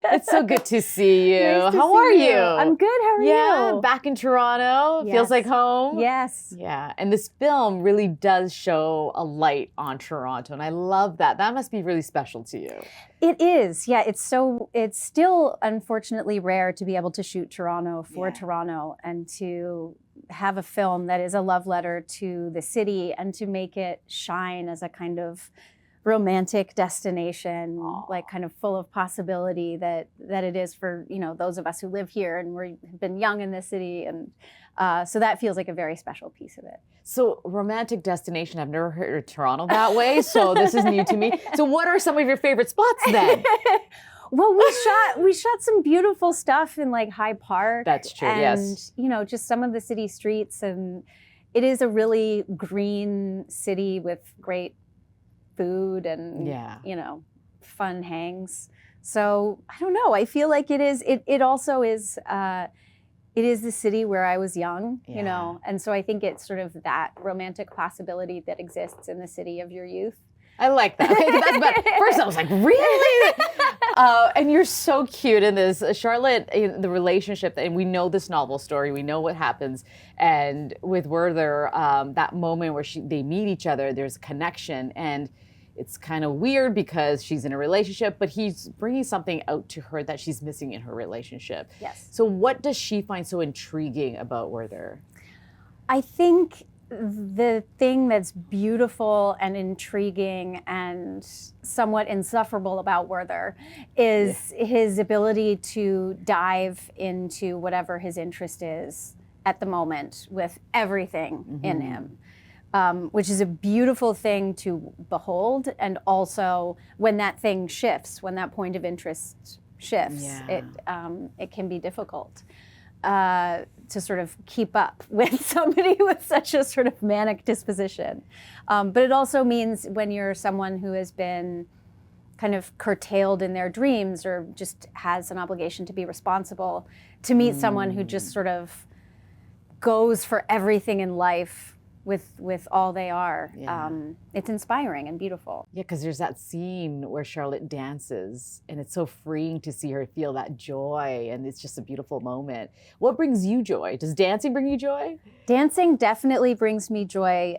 It's so good to see you. Nice to How see are you? I'm good. How are Yeah, you? back in Toronto. Yes. Feels like home. Yes. Yeah, and this film really does show a light on Toronto, and I love that. That must be really special to you. It is. Yeah, it's still unfortunately rare to be able to shoot Toronto for Toronto and to have a film that is a love letter to the city and to make it shine as a kind of romantic destination, like kind of full of possibility that it is for, those of us who live here and we've been young in this city. And so that feels like a very special piece of it. So romantic destination, I've never heard of Toronto that way, so this is new to me. So what are some of your favorite spots then? Well, we shot some beautiful stuff in like Hyde Park. That's true, yes. And, just some of the city streets. And it is a really green city with great food and, fun hangs. So I don't know. I feel like it also is, it is the city where I was young, and so I think it's sort of that romantic possibility that exists in the city of your youth. I like that. Okay, that's better. First I was like, really? And you're so cute in this. Charlotte, the relationship, and we know this novel story, we know what happens. And with Werther, that moment where they meet each other, there's a connection. And it's kind of weird because she's in a relationship, but he's bringing something out to her that she's missing in her relationship. Yes. So what does she find so intriguing about Werther? I think the thing that's beautiful and intriguing and somewhat insufferable about Werther is his ability to dive into whatever his interest is at the moment with everything in him. Which is a beautiful thing to behold. And also when that thing shifts, when that point of interest shifts, it can be difficult to sort of keep up with somebody with such a sort of manic disposition. But it also means when you're someone who has been kind of curtailed in their dreams or just has an obligation to be responsible, to meet someone who just sort of goes for everything in life with all they are. It's inspiring and beautiful. Yeah, because there's that scene where Charlotte dances and it's so freeing to see her feel that joy, and it's just a beautiful moment. What brings you joy? Does dancing bring you joy? Dancing definitely brings me joy.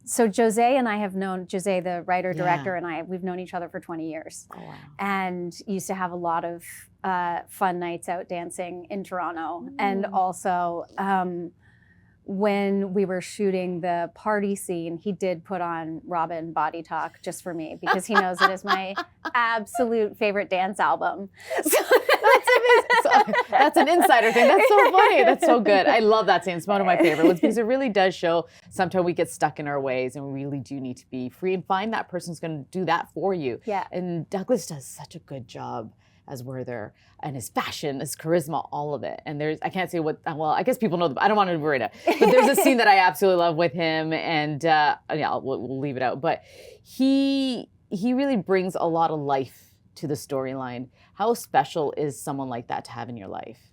So Jose and I have known, Jose, the writer, director, and we've known each other for 20 years. Oh, wow. And used to have a lot of fun nights out dancing in Toronto. And also, when we were shooting the party scene, he did put on Robin Body Talk just for me because he knows it is my absolute favorite dance album. So that's an insider thing. That's so funny. That's so good. I love that scene. It's one of my favorite ones because it really does show sometimes we get stuck in our ways and we really do need to be free and find that person who's going to do that for you. Yeah. And Douglas does such a good job as Werther, and his fashion, his charisma, all of it. And I can't say what, well, I guess people know, I don't want to worry now, but there's a scene that I absolutely love with him, and we'll leave it out. But he really brings a lot of life to the storyline. How special is someone like that to have in your life?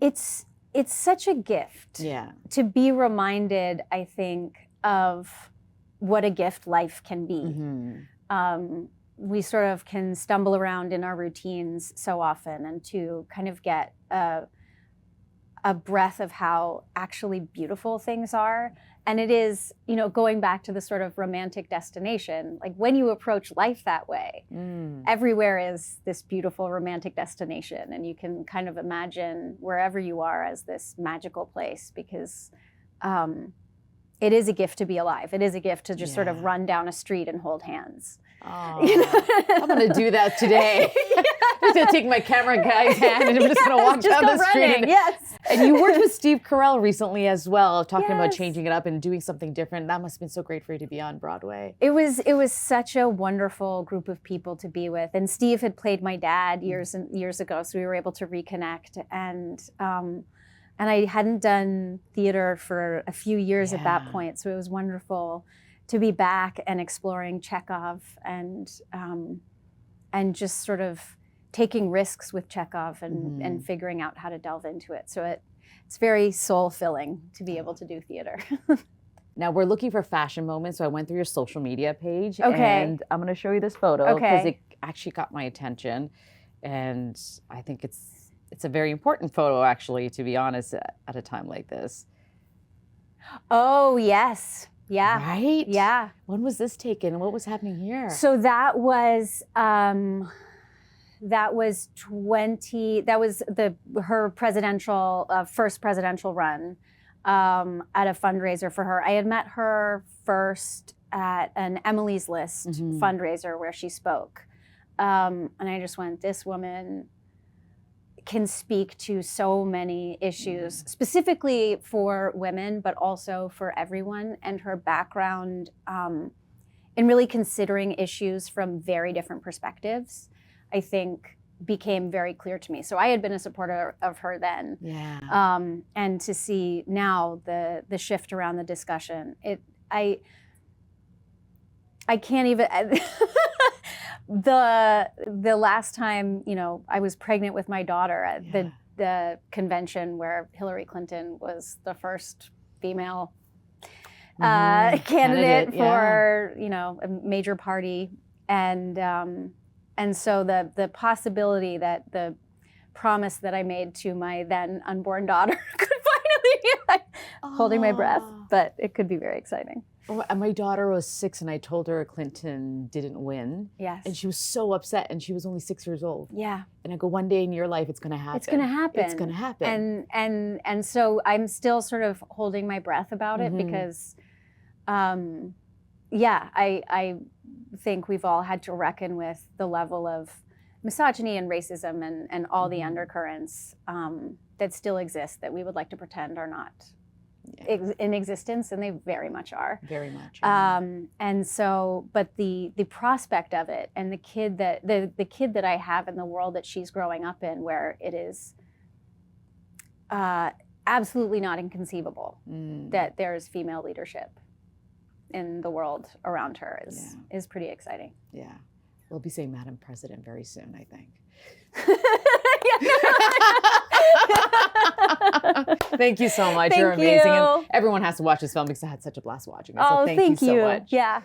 It's such a gift to be reminded, I think, of what a gift life can be. We sort of can stumble around in our routines so often, and to kind of get a breath of how actually beautiful things are. And it is, going back to the sort of romantic destination, like when you approach life that way, everywhere is this beautiful romantic destination. And you can kind of imagine wherever you are as this magical place, because it is a gift to be alive. It is a gift to just sort of run down a street and hold hands. Oh, I'm going to do that today. I'm just going to take my camera guy's hand and I'm just going to walk down the street. And you worked with Steve Carell recently as well, talking about changing it up and doing something different. That must have been so great for you to be on Broadway. It was such a wonderful group of people to be with. And Steve had played my dad years and years ago, so we were able to reconnect. And I hadn't done theater for a few years at that point, so it was wonderful to be back and exploring Chekhov and just sort of taking risks with Chekhov and figuring out how to delve into it. So it's very soul-filling to be able to do theater. Now we're looking for fashion moments, so I went through your social media page, and I'm going to show you this photo because it actually got my attention. And I think it's a very important photo, actually, to be honest, at a time like this. Oh, yes. Yeah. Right? Yeah. When was this taken? What was happening here? So that was her presidential first presidential run at a fundraiser for her. I had met her first at an Emily's List fundraiser where she spoke, and I just went, this woman can speak to so many issues, specifically for women, but also for everyone, and her background in really considering issues from very different perspectives, I think became very clear to me. So I had been a supporter of her then. Yeah. And to see now the shift around the discussion, I can't even, the last time, I was pregnant with my daughter at the convention where Hillary Clinton was the first female candidate for a major party, and so the possibility that the promise that I made to my then unborn daughter could finally be holding my breath, but it could be very exciting. My daughter was 6 and I told her Clinton didn't win. Yes. And she was so upset, and she was only 6 years old. Yeah. And I go, one day in your life, it's going to happen. It's going to happen. It's going to happen. And so I'm still sort of holding my breath about it because, I think we've all had to reckon with the level of misogyny and racism and all the undercurrents that still exist that we would like to pretend are not in existence, and they very much are. Very much. And so, but the prospect of it, and the kid that I have in the world that she's growing up in, where it is absolutely not inconceivable that there's female leadership in the world around her is pretty exciting. Yeah. We'll be saying Madam President very soon, I think. Thank you so much. You're amazing. And everyone has to watch this film because I had such a blast watching it. So thank you so much. Yeah.